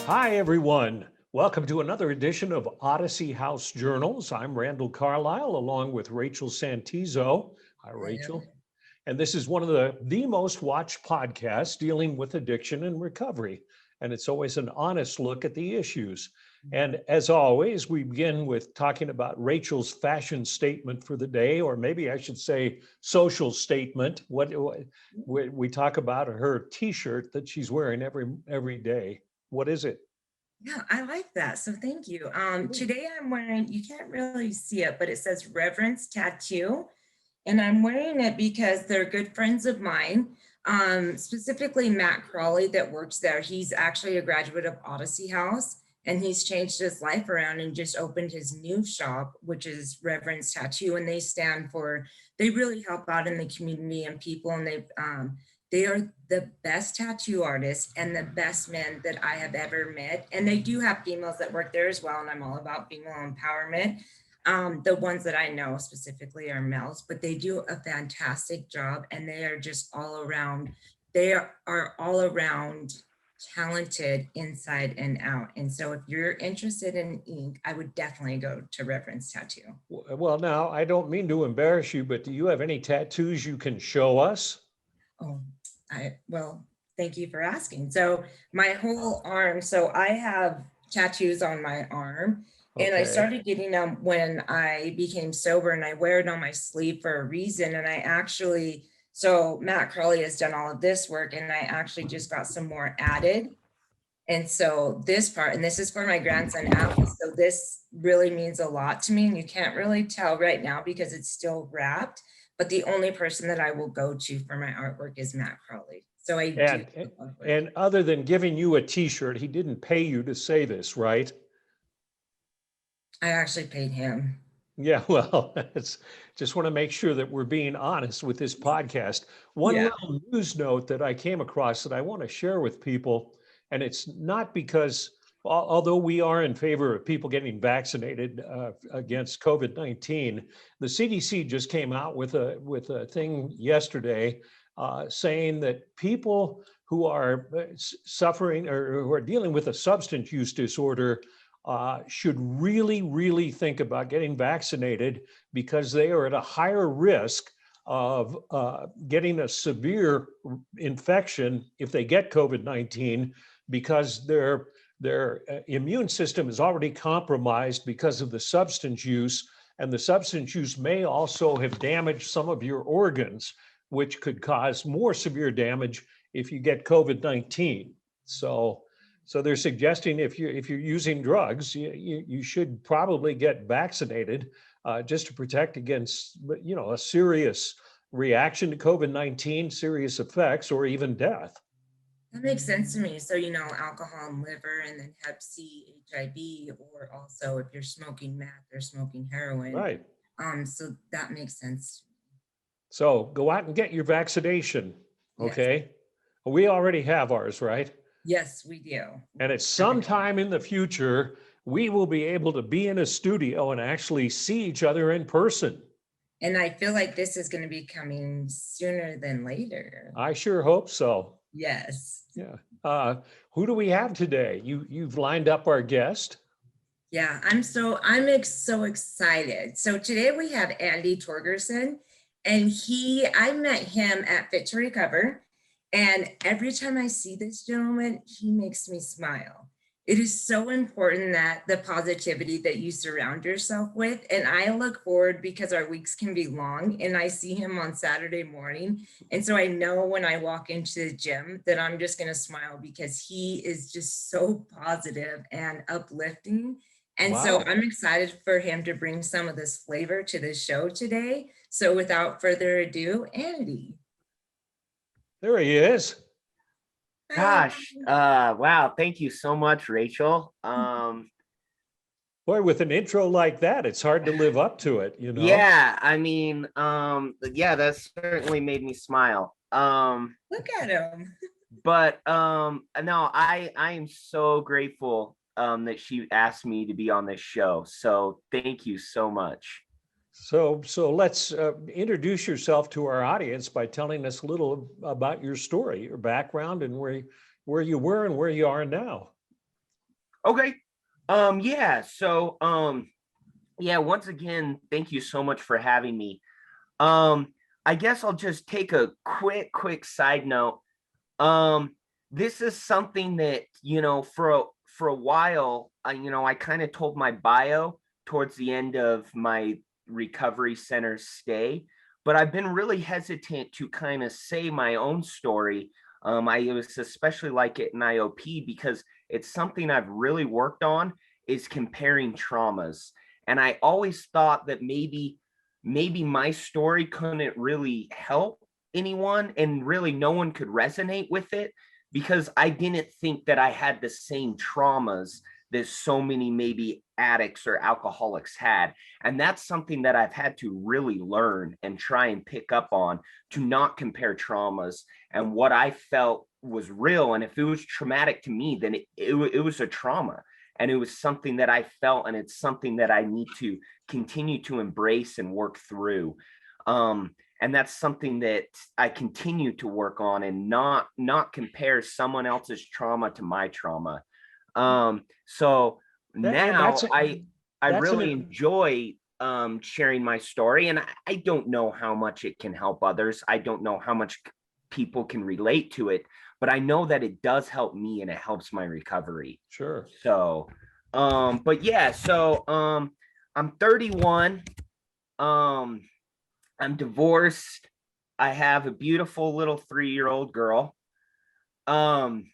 Hi, everyone. Welcome to another edition of Odyssey House Journals. I'm Randall Carlisle, along with Rachel Santizo. Hi, Rachel. And this is one of the most watched podcasts dealing with addiction and recovery. And it's always an honest look at the issues. And as always, we begin with talking about Rachel's fashion statement for the day, or maybe I should say social statement. What we talk about her T-shirt that she's wearing every day. What is it? Yeah, I like that. So thank you. Today I'm wearing, you can't really see it, but it says Reverence Tattoo. And I'm wearing it because they're good friends of mine, specifically Matt Crawley that works there. He's actually a graduate of Odyssey House, and he's changed his life around and just opened his new shop, which is Reverence Tattoo. And they stand for, they really help out in the community and people. And they are the best tattoo artists and the best men that I have ever met. And they do have females that work there as well. And I'm all about female empowerment. The ones that I know specifically are males, but they do a fantastic job, and they are just all around. They are all around talented inside and out. And so if you're interested in ink, I would definitely go to Reverence Tattoo. Well, now, I don't mean to embarrass you, but do you have any tattoos you can show us? Oh, well, thank you for asking. So my whole arm, so I have tattoos on my arm. And I Okay. started getting them when I became sober, and I wear it on my sleeve for a reason. And I actually, so Matt Crawley has done all of this work, and I actually just got some more added. And so this part, and this is for my grandson, Atlas. So this really means a lot to me. And you can't really tell right now because it's still wrapped. But the only person that I will go to for my artwork is Matt Crawley. So I do. And other than giving you a T-shirt, he didn't pay you to say this, right? I actually paid him. Yeah, well, it's just want to make sure that we're being honest with this podcast. One Yeah. little news note that I came across that I want to share with people, and it's not because, although we are in favor of people getting vaccinated against COVID-19, the CDC just came out with a thing yesterday saying that people who are suffering or who are dealing with a substance use disorder should really, really think about getting vaccinated because they are at a higher risk of getting a severe infection if they get COVID-19 because their immune system is already compromised because of the substance use, and the substance use may also have damaged some of your organs, which could cause more severe damage if you get COVID-19. So they're suggesting if you're using drugs, you should probably get vaccinated just to protect against a serious reaction to COVID-19, serious effects, or even death. That makes sense to me. So, alcohol and liver, and then Hep C, HIV, or also if you're smoking meth or smoking heroin. Right. So that makes sense. So go out and get your vaccination. Yes. Okay. We already have ours, right? Yes, we do. And at some time in the future, we will be able to be in a studio and actually see each other in person. And I feel like this is going to be coming sooner than later. I sure hope so. Yes. Yeah. Who do we have today? You've lined up our guest. Yeah, I'm so excited. So today we have Andy Torgersen, and I met him at Fit to Recover. And every time I see this gentleman, he makes me smile. It is so important that the positivity that you surround yourself with. And I look forward because our weeks can be long, and I see him on Saturday morning. And so I know when I walk into the gym that I'm just going to smile because he is just so positive and uplifting. And so I'm excited for him to bring some of this flavor to the show today. So without further ado, Andy. There he is. Gosh, wow. Thank you so much, Rachel. Boy, with an intro like that, it's hard to live up to it, Yeah, I mean, yeah, that certainly made me smile. Look at him. But no, I am so grateful that she asked me to be on this show. So thank you so much. So let's introduce yourself to our audience by telling us a little about your story, your background, and where you were and where you are now. Okay. Yeah. So, yeah, once again, thank you so much for having me. Um, I guess I'll just take a quick side note. Um, this is something that, for a while, I kind of told my bio towards the end of my recovery center stay, but I've been really hesitant to kind of say my own story. I was especially like it in IOP because it's something I've really worked on is comparing traumas. And I always thought that maybe my story couldn't really help anyone and really no one could resonate with it because I didn't think that I had the same traumas that so many maybe addicts or alcoholics had. And that's something that I've had to really learn and try and pick up on, to not compare traumas and what I felt was real. And if it was traumatic to me, then it was a trauma. And it was something that I felt, and it's something that I need to continue to embrace and work through. And that's something that I continue to work on, and not compare someone else's trauma to my trauma. So And now I that's really an enjoy sharing my story, and I don't know how much it can help others. I don't know how much people can relate to it, but I know that it does help me and it helps my recovery. sure. So, but yeah, so I'm 31. Um, I'm divorced. I have a beautiful little 3-year-old girl. Um,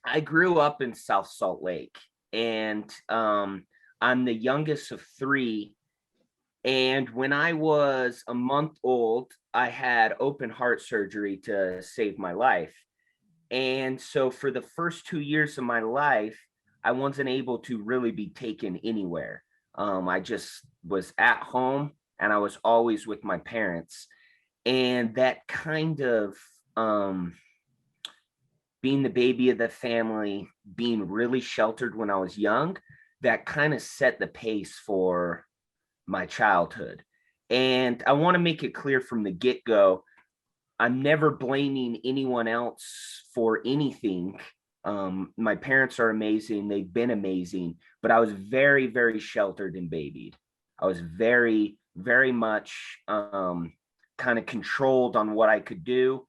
I grew up in South Salt Lake, and I'm the youngest of three. And when I was a month old, I had open heart surgery to save my life. And so for the first 2 years of my life, I wasn't able to really be taken anywhere. I just was at home and I was always with my parents. And that kind of being the baby of the family, being really sheltered when I was young, that kind of set the pace for my childhood. And I want to make it clear from the get-go, I'm never blaming anyone else for anything. My parents are amazing. They've been amazing, but I was very, very sheltered and babied. I was very, very much kind of controlled on what I could do.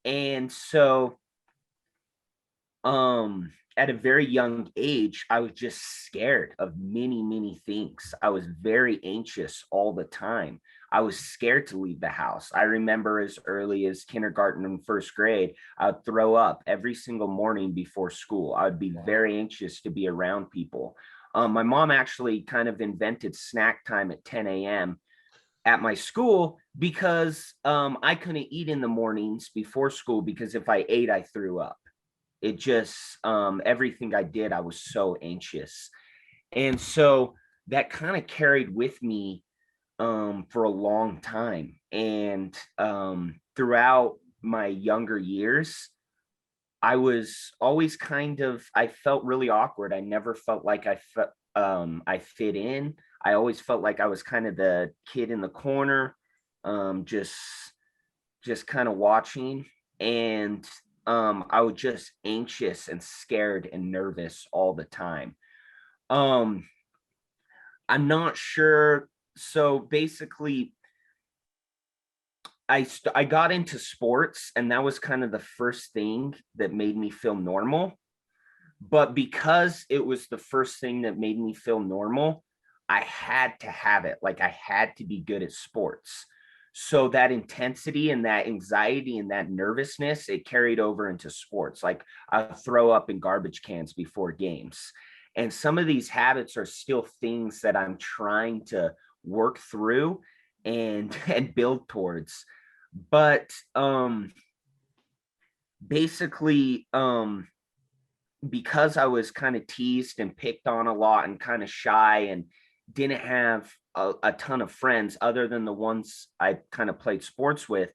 And so at a very young age, I was just scared of many things. I was very anxious all the time. I was scared to leave the house. I remember as early as kindergarten and first grade, I would throw up every single morning before school. I would be very anxious to be around people. My mom actually kind of invented snack time at 10 a.m. at my school because I couldn't eat in the mornings before school because if I ate, I threw up. It just everything I did, I was so anxious. And so that kind of carried with me for a long time. And throughout my younger years, I was always I felt really awkward. I never felt like I fit in. I always felt like I was kind of the kid in the corner, um, just just kind of watching. And I was just anxious and scared and nervous all the time. Um, I'm not sure. So basically, I got into sports, and that was kind of the first thing that made me feel normal. But because it was the first thing that made me feel normal, I had to have it. Like I had to be good at sports. So that intensity and that anxiety and that nervousness, it carried over into sports. Like I throw up in garbage cans before games. And some of these habits are still things that I'm trying to work through and and build towards. But basically because I was kind of teased and picked on a lot and kind of shy and didn't have a ton of friends other than the ones I kind of played sports with,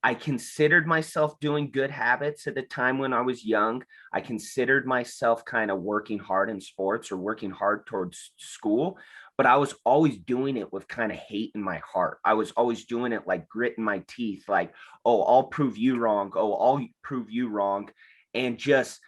I considered myself doing good habits at the time when I was young. I considered myself kind of working hard in sports or working hard towards school, but I was always doing it with kind of hate in my heart. I was always doing it like grit in my teeth, like, oh, I'll prove you wrong. Oh, I'll prove you wrong. And just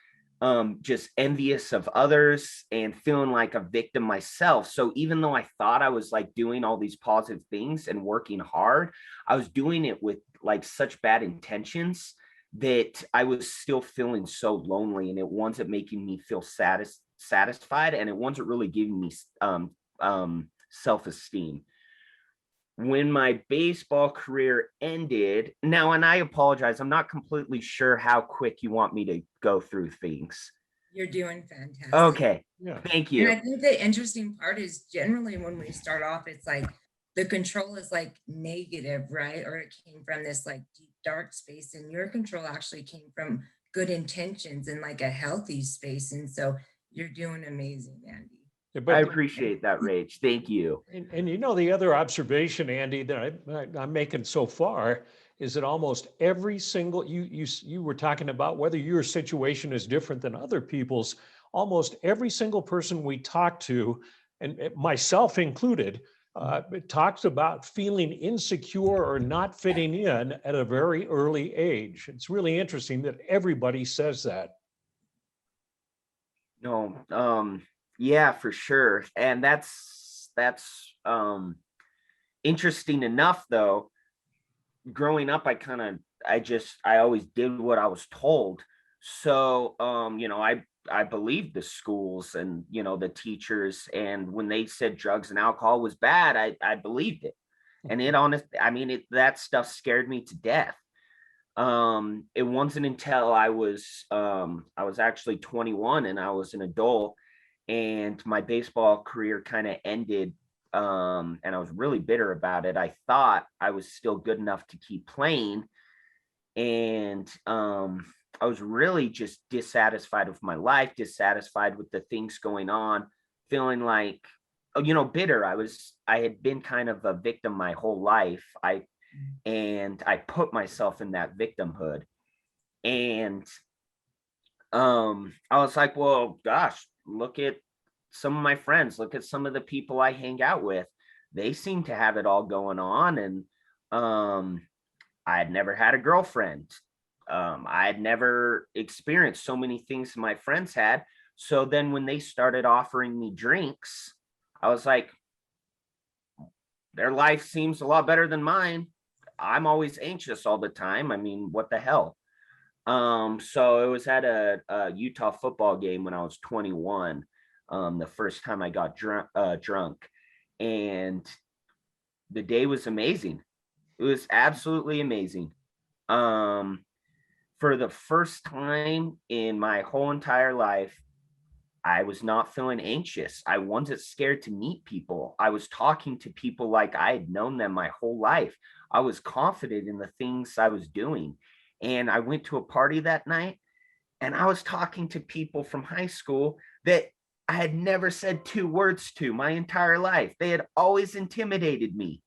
just envious of others and feeling like a victim myself. So even though I thought I was like doing all these positive things and working hard, I was doing it with like such bad intentions that I was still feeling so lonely, and it wasn't making me feel satisfied, and it wasn't really giving me self-esteem. When my baseball career ended, now, and I apologize, I'm not completely sure how quick you want me to go through things. You're doing fantastic. Okay, Yeah. thank And I you. think the interesting part is generally when we start off, it's like the control is like negative, right? Or it came from this like deep, dark space, and your control actually came from good intentions and like a healthy space. And so you're doing amazing, Andy. Yeah, I but appreciate that, Rach. Thank you. and you know, the other observation, Andy, that I'm making so far is that almost every single, you were talking about whether your situation is different than other people's. Almost every single person we talk to, and myself included, talks about feeling insecure or not fitting in at a very early age. It's really interesting that everybody says that. No, yeah, for sure. And that's interesting enough though. Growing up, I always did what I was told. So I believed the schools and the teachers, and when they said drugs and alcohol was bad, I believed it. And that stuff scared me to death. It wasn't until I was actually 21 and I was an adult, and my baseball career kind of ended, and I was really bitter about it. I thought I was still good enough to keep playing, and I was really just dissatisfied with my life, dissatisfied with the things going on, feeling like, bitter. I had been kind of a victim my whole life. I put myself in that victimhood. And I was like, well, gosh, look at some of my friends, look at some of the people I hang out with. They seem to have it all going on. And I had never had a girlfriend. I had never experienced so many things my friends had. So then when they started offering me drinks, I was like, their life seems a lot better than mine. I'm always anxious all the time. I mean, what the hell? So it was at a Utah football game when I was 21, the first time I got drunk, and the day was amazing. It was absolutely amazing. For the first time in my whole entire life, I was not feeling anxious. I wasn't scared to meet people. I was talking to people like I had known them my whole life. I was confident in the things I was doing. And I went to a party that night, and I was talking to people from high school that I had never said two words to my entire life. They had always intimidated me.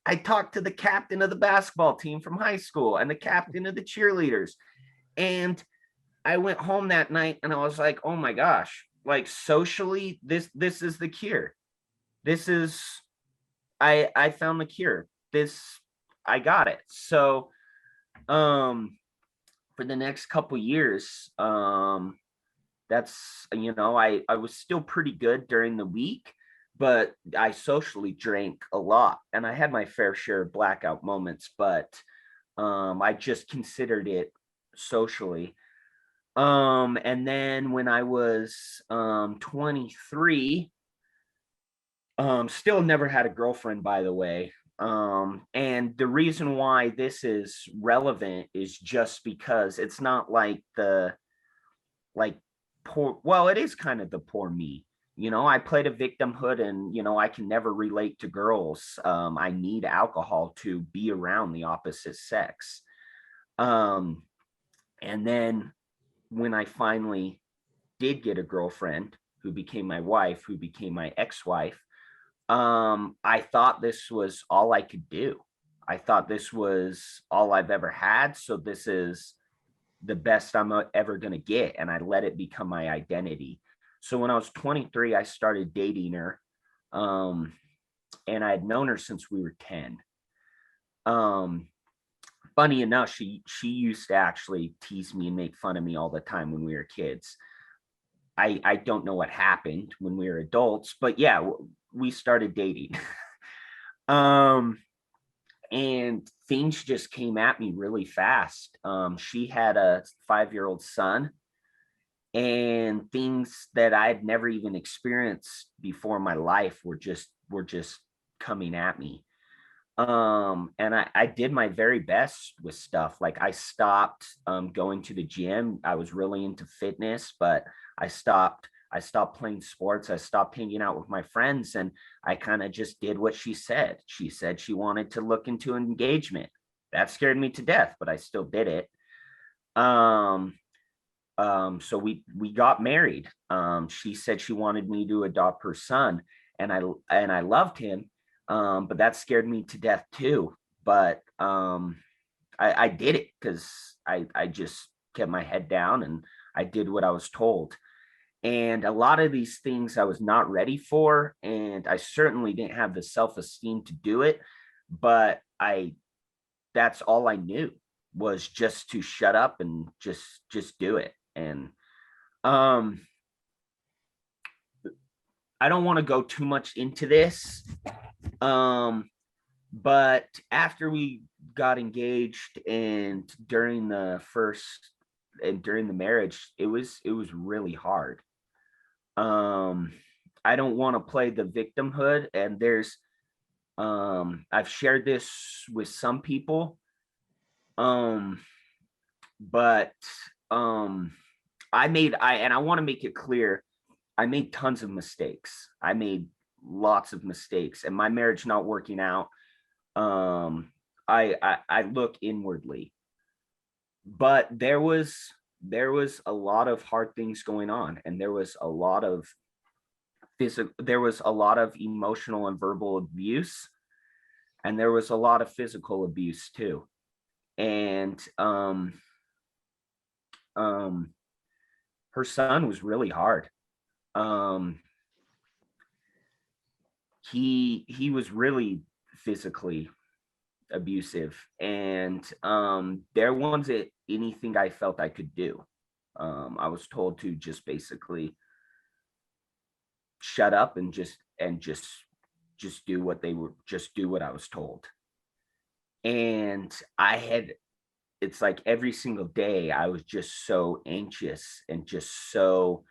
I talked to the captain of the basketball team from high school and the captain of the cheerleaders. And I went home that night and I was like, oh my gosh, like socially, this is the cure. This is I found the cure. I got it. So for the next couple years, that's I was still pretty good during the week, but I socially drank a lot, and I had my fair share of blackout moments, but I just considered it socially. And then when I was 23, still never had a girlfriend, by the way. And the reason why this is relevant is just because it's not like like poor, well, it is kind of the poor me. I played a victimhood, and I can never relate to girls. I need alcohol to be around the opposite sex. And then when I finally did get a girlfriend who became my wife, who became my ex-wife, I thought this was all I could do. I thought this was all I've ever had. So this is the best I'm ever going to get. And I let it become my identity. So when I was 23, I started dating her. And I had known her since we were 10. Funny enough, she used to actually tease me and make fun of me all the time when we were kids. I don't know what happened when we were adults, but yeah, we started dating. um, and things just came at me really fast. She had a 5-year-old son, and things that I'd never even experienced before in my life were just coming at me. And I did my very best with stuff. Like I stopped going to the gym. I was really into fitness, but I stopped playing sports. I stopped hanging out with my friends, and I kind of just did what she said. She said she wanted to look into an engagement. That scared me to death, but I still did it. um so we got married. She said she wanted me to adopt her son, and I loved him. But that scared me to death too. But I did it because I just kept my head down and I did what I was told. And a lot of these things I was not ready for, and I certainly didn't have the self-esteem to do it. But I that's all I knew, was just to shut up and just do it. And um I don't want to go too much into this. um but after we got engaged, and during the marriage, it was really hard. um I don't want to play the victimhood, and I've shared this with some people. um but um I want to make it clear, I made tons of mistakes. I made lots of mistakes, and my marriage not working out. I look inwardly, but there was a lot of hard things going on, and there was a lot of emotional and verbal abuse, and there was a lot of physical abuse too. And um, her son was really hard. Um, he was really physically abusive, and there wasn't anything I felt I could do. I was told to just basically shut up and just do what I was told. And it's like every single day I was just so anxious and just so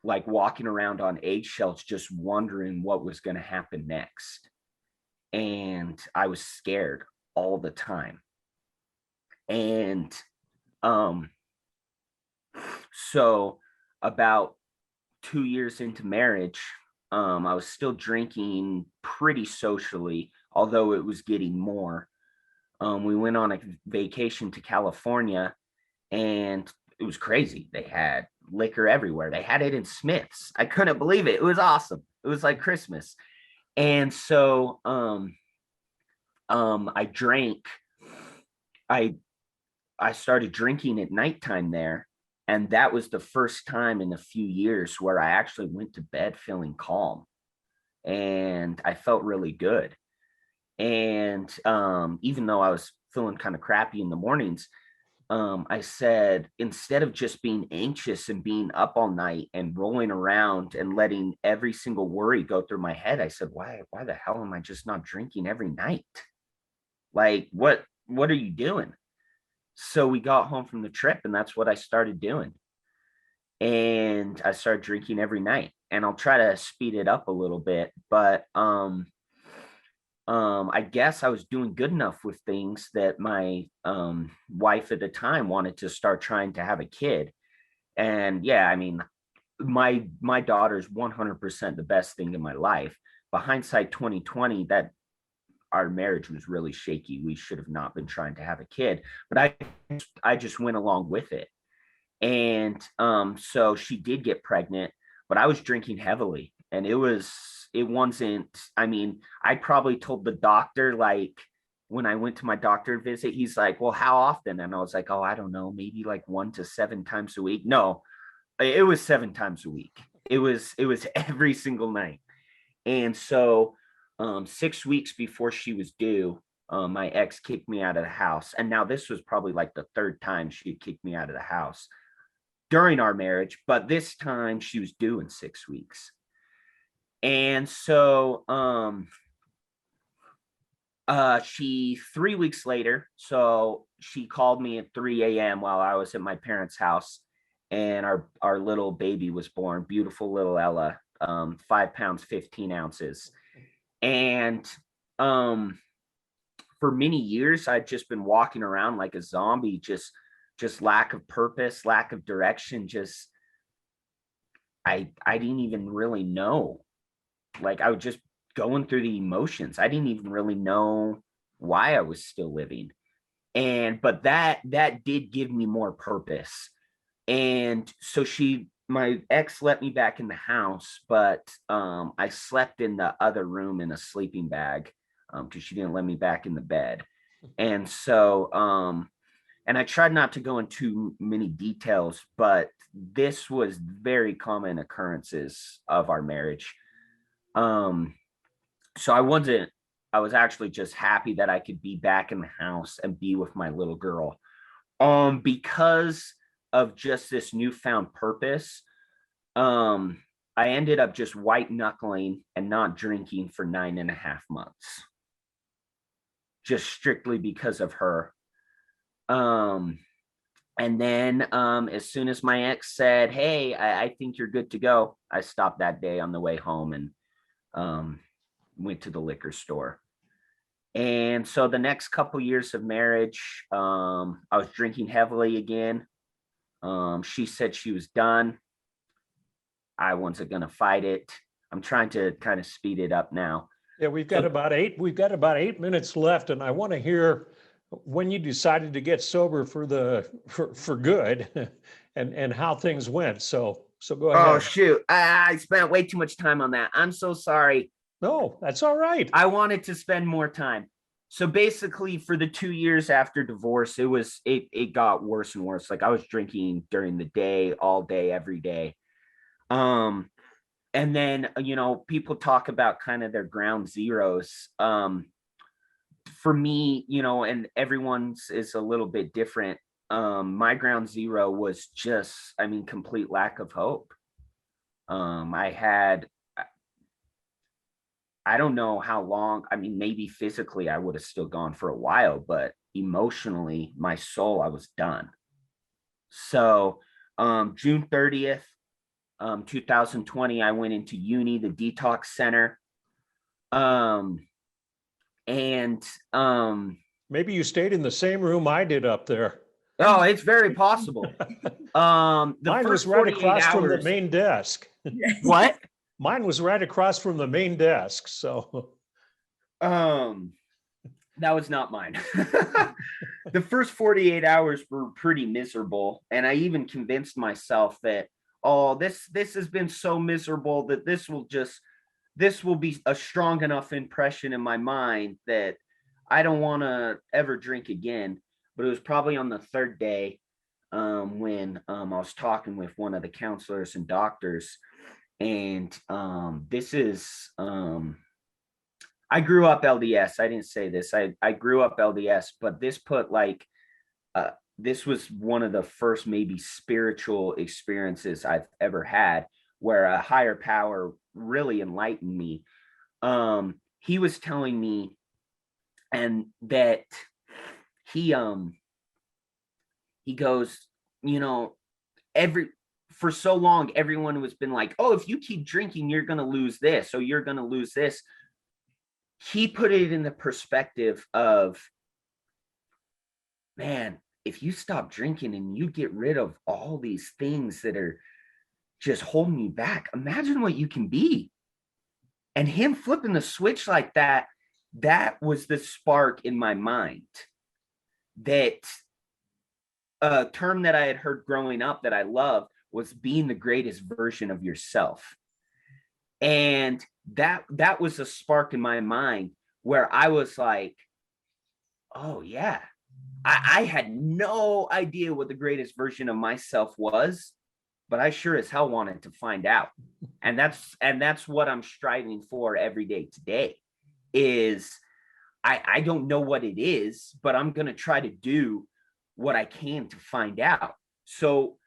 like walking around on eggshells, just wondering what was going to happen next. And I was scared all the time. And um so about 2 years into marriage, I was still drinking pretty socially, although it was getting more. We went on a vacation to California, and it was crazy. They had liquor everywhere. They had it in Smith's. I couldn't believe it. It was awesome. It was like Christmas. And so I drank. I I started drinking at nighttime there. And that was the first time in a few years where I actually went to bed feeling calm, and I felt really good. And even though I was feeling kind of crappy in the mornings, I said, instead of just being anxious and being up all night and rolling around and letting every single worry go through my head, I said, why the hell am I just not drinking every night? Like, what are you doing? So we got home from the trip, and that's what I started doing. And I started drinking every night. And I'll try to speed it up a little bit, but I guess I was doing good enough with things that my wife at the time wanted to start trying to have a kid. And yeah, I mean, my daughter's 100% the best thing in my life. But hindsight 2020, that our marriage was really shaky. We should have not been trying to have a kid, but I just went along with it. And so she did get pregnant, but I was drinking heavily, and it wasn't, I mean, I probably told the doctor, like, when I went to my doctor visit, he's like, well, how often? And I was like, oh, I don't know, maybe like 1 to 7 times a week. No, it was 7 times a week. It was every single night. And so 6 weeks before she was due, my ex kicked me out of the house. And now this was probably like the third time she had kicked me out of the house. during our marriage, but this time she was due in 6 weeks. And so she 3 weeks later, so she called me at 3 a.m. while I was at my parents' house, and our little baby was born, beautiful little Ella, 5 pounds 15 ounces. And for many years I'd just been walking around like a zombie, just lack of purpose, lack of direction. Just I didn't even really know. Like, I was just going through the emotions. I didn't even really know why I was still living. But that did give me more purpose. And so my ex let me back in the house, but I slept in the other room in a sleeping bag because she didn't let me back in the bed. And so and I tried not to go into many details, but this was very common occurrences of our marriage. So I was actually just happy that I could be back in the house and be with my little girl. Because of just this newfound purpose, I ended up just white knuckling and not drinking for 9.5 months, just strictly because of her. And then as soon as my ex said, "Hey, I think you're good to go," I stopped that day on the way home and went to the liquor store. And so the next couple years of marriage, I was drinking heavily again. She said she was done. I wasn't going to fight it. I'm trying to kind of speed it up now. Yeah, we've got about 8 minutes left, and I want to hear when you decided to get sober for good and how things went. So go ahead. Oh, shoot. I spent way too much time on that. I'm so sorry. No, that's all right. I wanted to spend more time. So basically, for the 2 years after divorce, it got worse and worse. Like, I was drinking during the day, all day, every day. And then, people talk about kind of their ground zeros. For me, and everyone's is a little bit different. My ground zero was just, complete lack of hope. I don't know how long. Maybe physically I would have still gone for a while, but emotionally, my soul, I was done. So June 30th, 2020, I went into uni, the detox center. Maybe you stayed in the same room I did up there. Oh, it's very possible. Mine was right across from the main desk. What? Mine was right across from the main desk. So that was not mine. The first 48 hours were pretty miserable. And I even convinced myself that, this has been so miserable that this will be a strong enough impression in my mind that I don't want to ever drink again. But it was probably on the third day when I was talking with one of the counselors and doctors. And I grew up LDS. I didn't say this. I grew up LDS, but this was one of the first maybe spiritual experiences I've ever had, where a higher power really enlightened me. He was telling me, and that he goes, for so long, everyone was been like, "Oh, if you keep drinking, you're going to lose this, or you're going to lose this." He put it in the perspective of, man, if you stop drinking and you get rid of all these things that are just holding you back, imagine what you can be. And him flipping the switch like that was the spark in my mind. That a term that I had heard growing up that I loved was being the greatest version of yourself. And that was a spark in my mind where I was like, oh yeah, I had no idea what the greatest version of myself was, but I sure as hell wanted to find out. And that's what I'm striving for every day today. Is I don't know what it is, but I'm going to try to do what I can to find out. So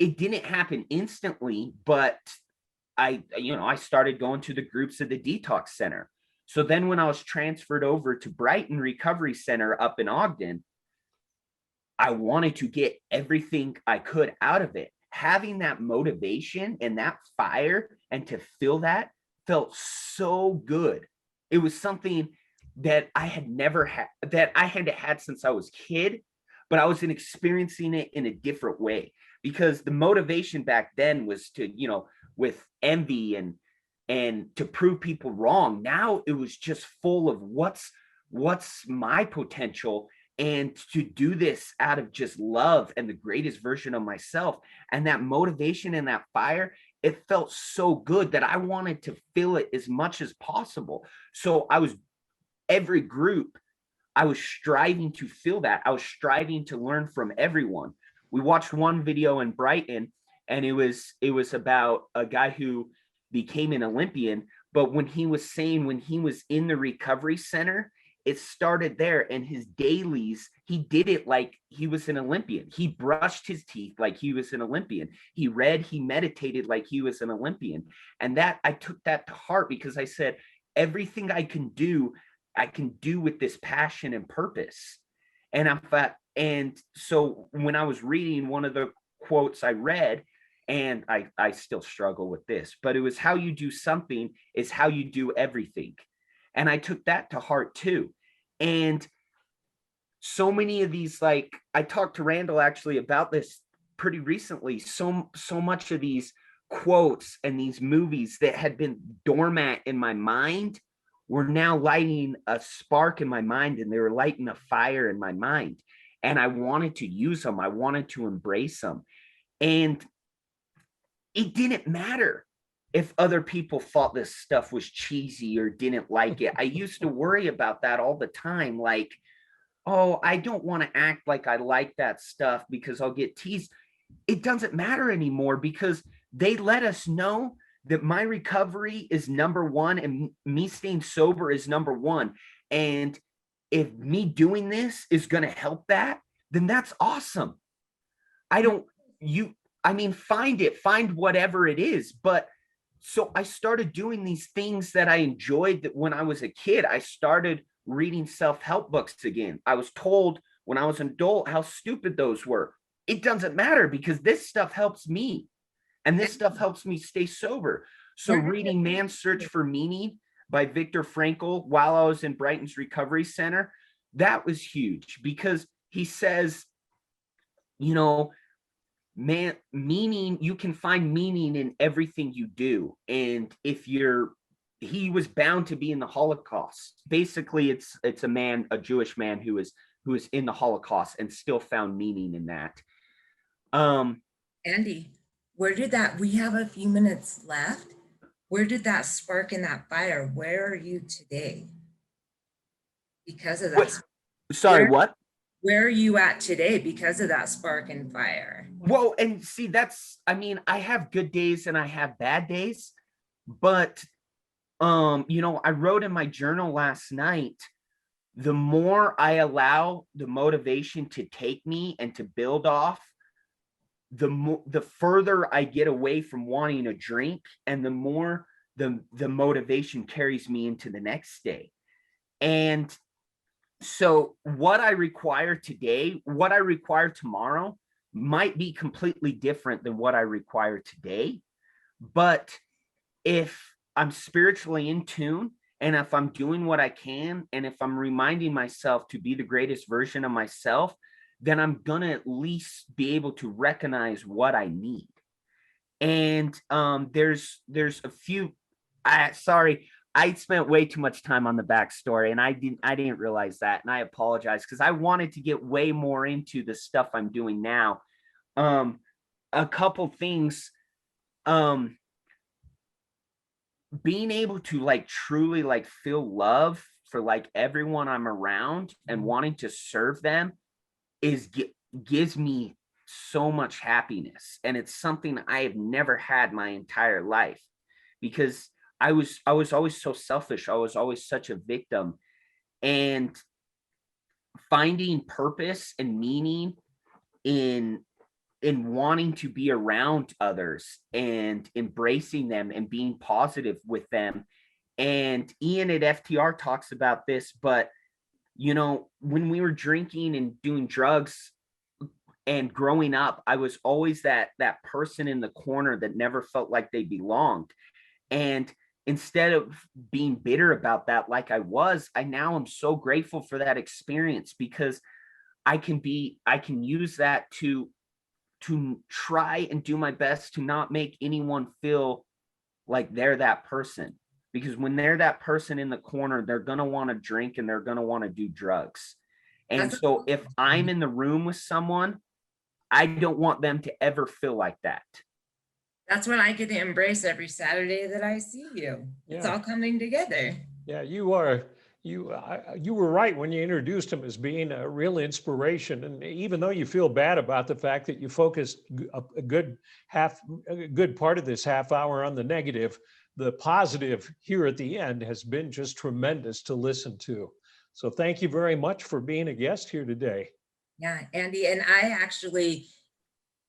it didn't happen instantly, but I started going to the groups at the detox center. So then when I was transferred over to Brighton Recovery Center up in Ogden, I wanted to get everything I could out of it. Having that motivation and that fire and to feel that felt so good. It was something that I had never had, that I had had since I was a kid, but I was experiencing it in a different way, because the motivation back then was to, with envy and to prove people wrong. Now it was just full of what's my potential, and to do this out of just love and the greatest version of myself. And that motivation and that fire, it felt so good that I wanted to feel it as much as possible. So every group, I was striving to feel that. I was striving to learn from everyone. We watched one video in Brighton, and it was about a guy who became an Olympian. But when he was saying, when he was in the recovery center, it started there, and his dailies, he did it like he was an Olympian. He brushed his teeth like he was an Olympian. He read, he meditated like he was an Olympian. And that, I took that to heart, because I said, everything I can do with this passion and purpose. And so when I was reading one of the quotes I read, and I still struggle with this, but it was, how you do something is how you do everything. And I took that to heart too. And so many of these, like, I talked to Randall actually about this pretty recently. So much of these quotes and these movies that had been dormant in my mind were now lighting a spark in my mind, and they were lighting a fire in my mind. And I wanted to use them. I wanted to embrace them. And it didn't matter if other people thought this stuff was cheesy or didn't like it. I used to worry about that all the time. Like, oh, I don't want to act like I like that stuff because I'll get teased. It doesn't matter anymore, because they let us know that my recovery is number one and me staying sober is number one. And if me doing this is going to help that, then that's awesome. Find whatever it is. But so I started doing these things that I enjoyed that when I was a kid. I started reading self-help books again. I was told when I was an adult how stupid those were. It doesn't matter, because this stuff helps me, and this stuff helps me stay sober. So reading Man's Search for Meaning by Viktor Frankl while I was in Brighton's Recovery Center, that was huge, because he says, meaning, you can find meaning in everything you do. And he was bound to be in the Holocaust. Basically, it's a Jewish man who was in the Holocaust and still found meaning in that. Andy, we have a few minutes left. Where did that spark and that fire? Where are you today? Because of that. What? Where are you at today because of that spark and fire? Well, and see, I have good days and I have bad days, but, I wrote in my journal last night, the more I allow the motivation to take me and to build off, the further I get away from wanting a drink, and the more the motivation carries me into the next day. And so what I require today, what I require tomorrow might be completely different than what I require today. But if I'm spiritually in tune, and if I'm doing what I can, and if I'm reminding myself to be the greatest version of myself, then I'm going to at least be able to recognize what I need. And there's a few, I spent way too much time on the backstory, and I didn't realize that. And I apologize, because I wanted to get way more into the stuff I'm doing now. A couple things, being able to truly feel love for everyone I'm around and wanting to serve them gives me so much happiness. And it's something I have never had my entire life, because I was always so selfish. I was always such a victim. And finding purpose and meaning in in wanting to be around others and embracing them and being positive with them. And Ian at FTR talks about this, but when we were drinking and doing drugs and growing up, I was always that person in the corner that never felt like they belonged. And instead of being bitter about that, like I now am so grateful for that experience, because I can use that to try and do my best to not make anyone feel like they're that person. Because when they're that person in the corner, they're going to want to drink and they're going to want to do drugs. And so if I'm in the room with someone, I don't want them to ever feel like that. That's what I get to embrace every Saturday that I see you. It's all coming together. Yeah, you were right when you introduced him as being a real inspiration. And even though you feel bad about the fact that you focused a good part of this half hour on the negative, the positive here at the end has been just tremendous to listen to. So thank you very much for being a guest here today. Yeah, Andy, and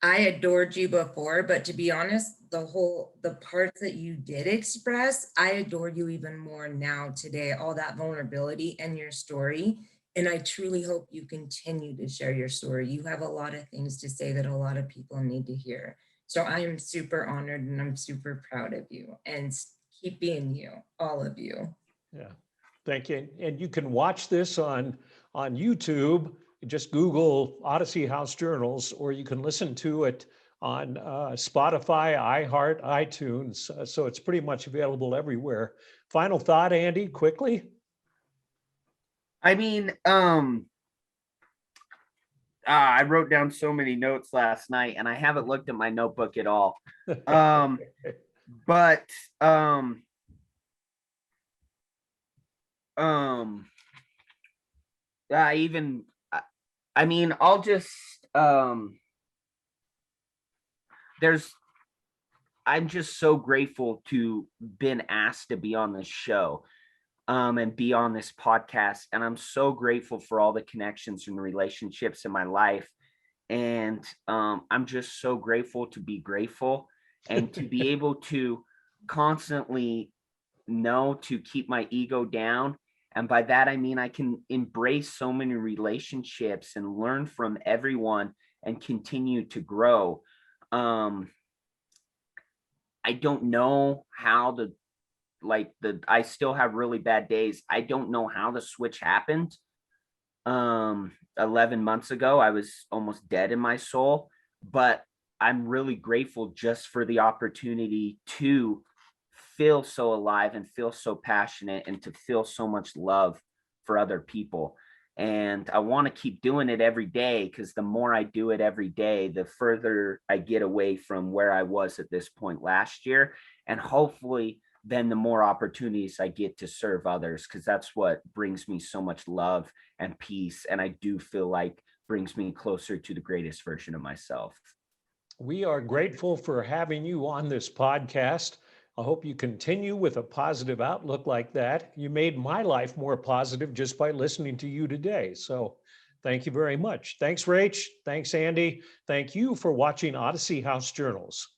I adored you before, but to be honest, the parts that you did express, I adore you even more now today, all that vulnerability and your story. And I truly hope you continue to share your story. You have a lot of things to say that a lot of people need to hear. So I am super honored and I'm super proud of you, and keep being you, all of you. Yeah, thank you. And you can watch this on YouTube. Just Google Odyssey House Journals, or you can listen to it on Spotify, iHeart, iTunes. So it's pretty much available everywhere. Final thought, Andy, quickly? I mean, I wrote down so many notes last night and I haven't looked at my notebook at all. But I'll just I'm just so grateful to been asked to be on this show and be on this podcast. And I'm so grateful for all the connections and relationships in my life. And I'm just so grateful to be grateful and to be able to constantly know to keep my ego down. And by that, I mean, I can embrace so many relationships and learn from everyone and continue to grow. I don't know how I still have really bad days. I don't know how the switch happened. 11 months ago, I was almost dead in my soul, but I'm really grateful just for the opportunity to feel so alive and feel so passionate and to feel so much love for other people. And I want to keep doing it every day, because the more I do it every day, the further I get away from where I was at this point last year. And hopefully then the more opportunities I get to serve others, because that's what brings me so much love and peace. And I do feel like brings me closer to the greatest version of myself. We are grateful for having you on this podcast. I hope you continue with a positive outlook like that. You made my life more positive just by listening to you today. So thank you very much. Thanks, Rach. Thanks, Andy. Thank you for watching Odyssey House Journals.